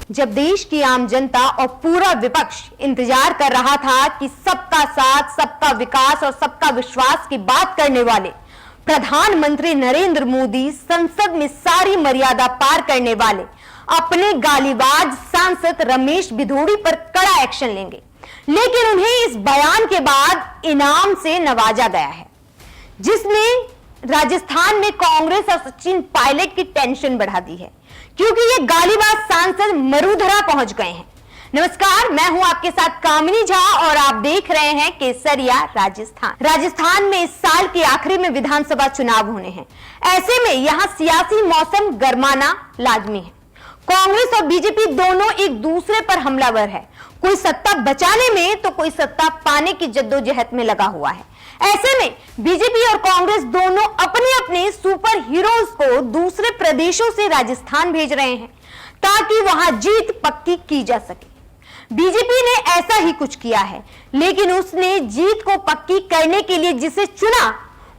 जब देश की आम जनता और पूरा विपक्ष इंतजार कर रहा था कि सबका साथ, सबका विकास और सबका विश्वास की बात करने वाले प्रधानमंत्री नरेंद्र मोदी संसद में सारी मर्यादा पार करने वाले अपने गालीबाज सांसद रमेश भिदोड़ी पर कड़ा एक्शन लेंगे, लेकिन उन्हें इस बयान के बाद इनाम से नवाजा गया है, जिसने राजस्थान में कांग्रेस और सचिन पायलट की टेंशन बढ़ा दी है, क्योंकि ये गालीबाज सांसद मरुधरा पहुंच गए हैं। नमस्कार, मैं हूं आपके साथ कामिनी झा और आप देख रहे हैं केसरिया राजस्थान। राजस्थान में इस साल के आखिरी में विधानसभा चुनाव होने हैं। ऐसे में यहां सियासी मौसम गरमाना लाजमी है। कांग्रेस और बीजेपी दोनों एक दूसरे पर हमलावर है, कोई सत्ता बचाने में तो कोई सत्ता पाने की जद्दोजहद में लगा हुआ है। ऐसे में बीजेपी और कांग्रेस दोनों अपने अपने सुपर हीरोज को दूसरे प्रदेशों से राजस्थान भेज रहे हैं ताकि वहां जीत पक्की की जा सके। बीजेपी ने ऐसा ही कुछ किया है, लेकिन उसने जीत को पक्की करने के लिए जिसे चुना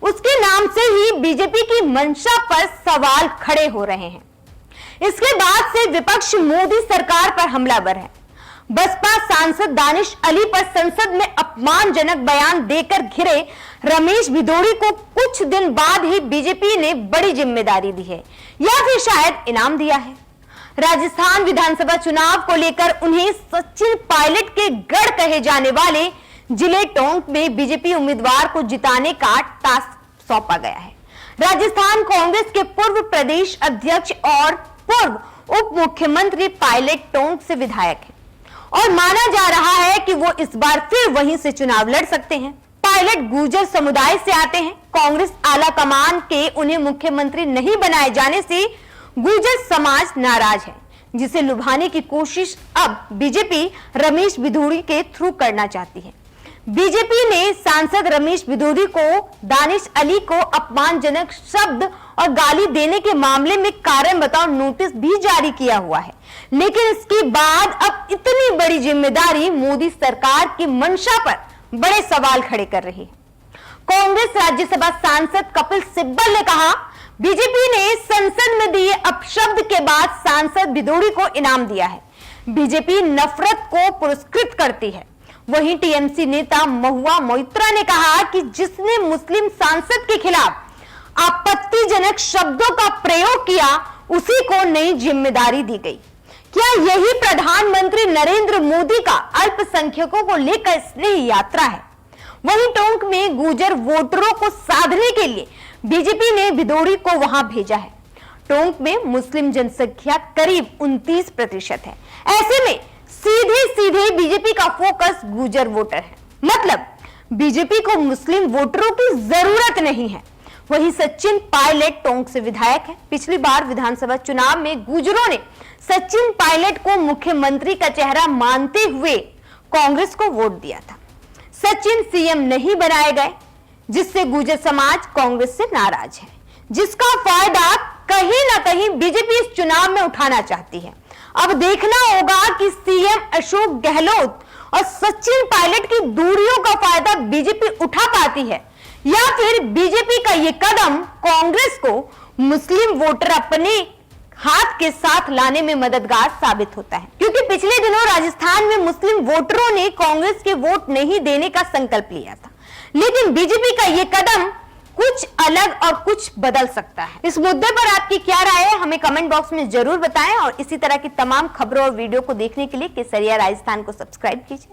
उसके नाम से ही बीजेपी की मंशा पर सवाल खड़े हो रहे हैं। इसके बाद से विपक्ष मोदी सरकार पर हमलावर है। बसपा सांसद दानिश अली पर संसद में अपमानजनक बयान देकर घिरे रमेश भिदोड़ी को कुछ दिन बाद ही बीजेपी ने बड़ी जिम्मेदारी दी है या फिर शायद इनाम दिया है। राजस्थान विधानसभा चुनाव को लेकर उन्हें सचिन पायलट के गढ़ कहे जाने वाले जिले टोंक में बीजेपी उम्मीदवार को जिताने का टास्क सौंपा गया है। राजस्थान कांग्रेस के पूर्व प्रदेश अध्यक्ष और पूर्व उप मुख्यमंत्री पायलट टोंक से विधायक है और माना जा रहा है कि वो इस बार फिर वहीं से चुनाव लड़ सकते हैं। पायलट गुर्जर समुदाय से आते हैं। कांग्रेस आला कमान के उन्हें मुख्यमंत्री नहीं बनाए जाने से गुर्जर समाज नाराज है, जिसे लुभाने की कोशिश अब बीजेपी रमेश भिदोड़ी के थ्रू करना चाहती है। बीजेपी ने सांसद रमेश भिदोड़ी को दानिश अली को अपमानजनक शब्द और गाली देने के मामले में कारण बताओ नोटिस भी जारी किया हुआ है, लेकिन इसके बाद अब इतनी बड़ी जिम्मेदारी मोदी सरकार की मंशा पर बड़े सवाल खड़े कर रही है। कांग्रेस राज्यसभा सांसद कपिल सिब्बल ने कहा, बीजेपी ने संसद में दिए अपशब्द के बाद सांसद भिदोड़ी को इनाम दिया है। बीजेपी नफरत को पुरस्कृत करती है। वहीं टीएमसी नेता महुआ मोइत्रा ने कहा कि जिसने मुस्लिम सांसद के खिलाफ आपत्तिजनक शब्दों का प्रयोग किया उसी को नई जिम्मेदारी दी गई। क्या यही प्रधानमंत्री नरेंद्र मोदी का अल्पसंख्यकों को लेकर स्नेह यात्रा है? वहीं टोंक में गुर्जर वोटरों को साधने के लिए बीजेपी ने भिदोड़ी को वहां भेजा है। टोंक में मुस्लिम जनसंख्या करीब 29% है। ऐसे में सीधे सीधे बीजेपी का फोकस गुर्जर वोटर है, मतलब बीजेपी को मुस्लिम वोटरों की जरूरत नहीं है। वहीं सचिन पायलट टोंक से विधायक है। पिछली बार विधानसभा चुनाव में गुर्जरों ने सचिन पायलट को मुख्यमंत्री का चेहरा मानते हुए कांग्रेस को वोट दिया था। सचिन सीएम नहीं बनाए गए, जिससे गुर्जर समाज कांग्रेस से नाराज है, जिसका फायदा कहीं ना कहीं बीजेपी इस चुनाव में उठाना चाहती है। अब देखना होगा कि सीएम अशोक गहलोत और सचिन पायलट की दूरियों का फायदा बीजेपी उठा पाती है या फिर बीजेपी का ये कदम कांग्रेस को मुस्लिम वोटर अपने हाथ के साथ लाने में मददगार साबित होता है, क्योंकि पिछले दिनों राजस्थान में मुस्लिम वोटरों ने कांग्रेस के वोट नहीं देने का संकल्प लिया था, लेकिन बीजेपी का ये कदम कुछ अलग और कुछ बदल सकता है। इस मुद्दे पर आपकी क्या राय है, हमें कमेंट बॉक्स में जरूर बताएं और इसी तरह की तमाम खबरों और वीडियो को देखने के लिए केसरिया राजस्थान को सब्सक्राइब कीजिए।